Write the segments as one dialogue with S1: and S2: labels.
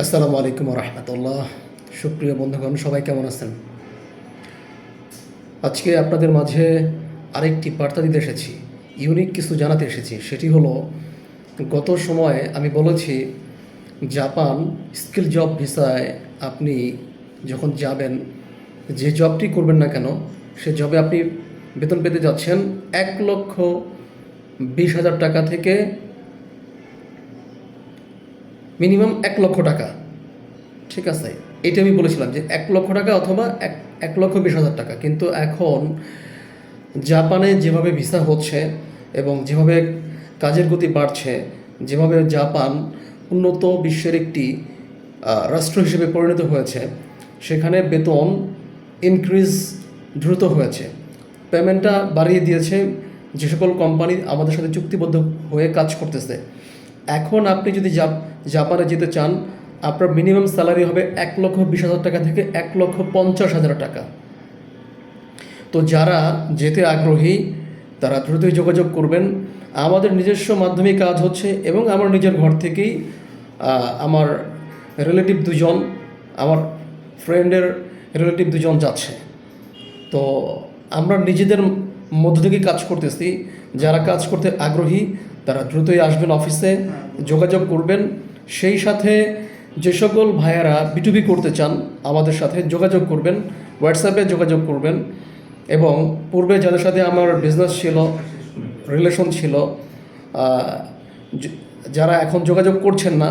S1: আসসালামু আলাইকুম রহমতুল্লাহ। সুপ্রিয় বন্ধুগণ, সবাই কেমন আছেন? আজকে আপনাদের মাঝে আরেকটি বার্তা দিতে এসেছি, ইউনিক কিছু জানাতে এসেছি। সেটি হলো, গত সময়ে আমি বলেছি জাপান স্কিল জব ভিসায় আপনি যখন যাবেন, যে জবটি করবেন না কেন সে জবে আপনি বেতন পেতে যাচ্ছেন 1,20,000 টাকা থেকে মিনিমাম 1,00,000 টাকা। ঠিক আছে, এটা আমি বলেছিলাম যে 1,00,000 টাকা অথবা 1,20,000 টাকা। কিন্তু এখন জাপানে যেভাবে ভিসা হচ্ছে এবং যেভাবে কাজের গতি বাড়ছে, যেভাবে জাপান উন্নত বিশ্বের একটি রাষ্ট্র হিসেবে পরিণত হয়েছে, সেখানে বেতন ইনক্রিজ দ্রুত হয়েছে, পেমেন্টটা বাড়িয়ে দিয়েছে যে সকল কোম্পানি আমাদের সাথে চুক্তিবদ্ধ হয়ে কাজ করতেছে। এখন আপনি যদি জাপানে যেতে চান, আপনার মিনিমাম স্যালারি হবে 1,20,000 টাকা থেকে 1,50,000 টাকা। তো যারা যেতে আগ্রহী তারা দ্রুতই যোগাযোগ করবেন। আমাদের নিজস্ব মাধ্যমে কাজ হচ্ছে এবং আমার নিজের ঘর থেকেই আমার রিলেটিভ দুজন, আমার ফ্রেন্ডের রিলেটিভ দুজন যাচ্ছে। তো আমরা নিজেদের মধ্য থেকে কাজ করতেছি। যারা কাজ করতে আগ্রহী তারা দ্রুতই আসবেন অফিসে, যোগাযোগ করবেন। সেই সাথে যে সকল ভাইয়ারা বিটুবি করতে চান আমাদের সাথে যোগাযোগ করবেন, হোয়াটসঅ্যাপে যোগাযোগ করবেন। এবং পূর্বে যাদের সাথে আমার বিজনেস ছিল, রিলেশন ছিল, যারা এখন যোগাযোগ করছেন না,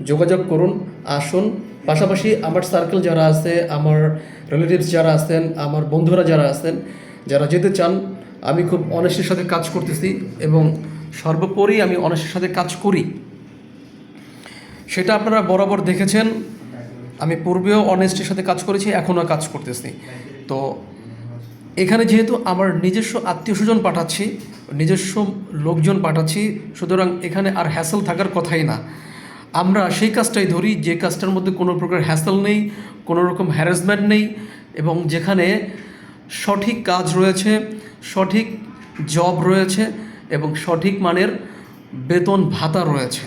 S1: যোগাযোগ করুন, আসুন। পাশাপাশি আমার সার্কেল যারা আছে, আমার রিলেটিভস যারা আছেন, আমার বন্ধুরা যারা আছেন, যারা যেতে চান, আমি খুব অনেস্টের সাথে কাজ করতেছি এবং সর্বোপরি আমি অনেস্টের সাথে কাজ করি। সেটা আপনারা বরাবর দেখেছেন। আমি পূর্বেও অনেস্টের সাথে কাজ করেছি, এখনও কাজ করতেছি। তো এখানে যেহেতু আমার নিজস্ব আত্মীয় স্বজন পাঠাচ্ছি, নিজস্ব লোকজন পাঠাচ্ছি, সুতরাং এখানে আর হ্যাসেল থাকার কথাই না। আমরা সেই কাজটাই ধরি যে কাজটার মধ্যে কোনো প্রকার হ্যাসেল নেই, কোনো রকম হ্যারাসমেন্ট নেই, এবং যেখানে সঠিক কাজ রয়েছে, সঠিক জব রয়েছে এবং সঠিক মানের বেতন ভাতা রয়েছে।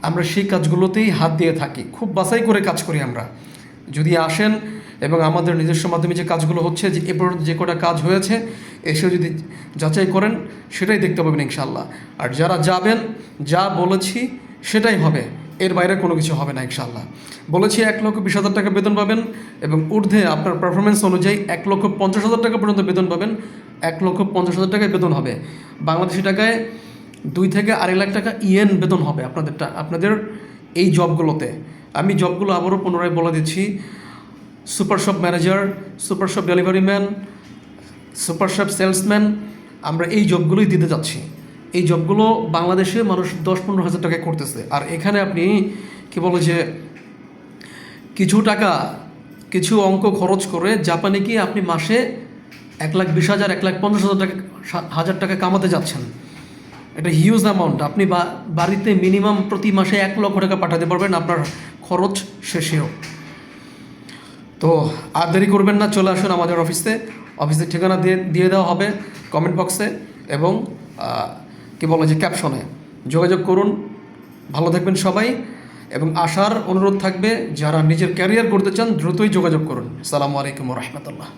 S1: আমরা সেই কাজগুলোতেই হাত দিয়ে থাকি, খুব বাছাই করে কাজ করি আমরা। যদি আসেন এবং আমাদের নিজস্ব মাধ্যমে যে কাজগুলো হচ্ছে, যে এ পর্যন্ত যে কটা কাজ হয়েছে, এসেও যদি যাচাই করেন সেটাই দেখতে পাবেন ইনশাল্লাহ। আর যারা যাবেন, যা বলেছি সেটাই হবে, এর বাইরে কোনো কিছু হবে না ইনশাল্লাহ। বলেছি 1,20,000 টাকা বেতন পাবেন এবং ঊর্ধ্বে আপনার পারফরমেন্স অনুযায়ী 1,50,000 টাকা পর্যন্ত বেতন পাবেন। 1,50,000 টাকায় বেতন হবে, বাংলাদেশি টাকায় 2 থেকে 2.5 লাখ টাকা ইয়েন বেতন হবে আপনাদের এই জবগুলোতে। আমি জবগুলো আবারও পুনরায় বলে দিচ্ছি: super shop manager, super shop delivery man, super shop salesman, আমরা এই জবগুলোই দিতে যাচ্ছি। এই জবগুলো বাংলাদেশে মানুষ 10-15 হাজার টাকায় করতেছে। আর এখানে আপনি কি বলে যে কিছু অঙ্ক খরচ করে জাপানে গিয়ে আপনি মাসে 1,20,000, 1,50,000 টাকা কামাতে যাচ্ছেন। এটা হিউজ অ্যামাউন্ট। আপনি বাড়িতে মিনিমাম প্রতি মাসে 1,00,000 টাকা পাঠাতে পারবেন আপনার খরচ শেষেও। তো আর দেরি করবেন না, চলে আসুন আমাদের অফিসের ঠিকানা দিয়ে দেওয়া হবে কমেন্ট বক্সে এবং ক্যাপশনে। যোগাযোগ করুন। ভালো থাকবেন সবাই, এবং আসার অনুরোধ থাকবে যারা নিজের ক্যারিয়ার করতে চান দ্রুতই যোগাযোগ করুন। আসসালামু আলাইকুম রহমতুল্লাহ।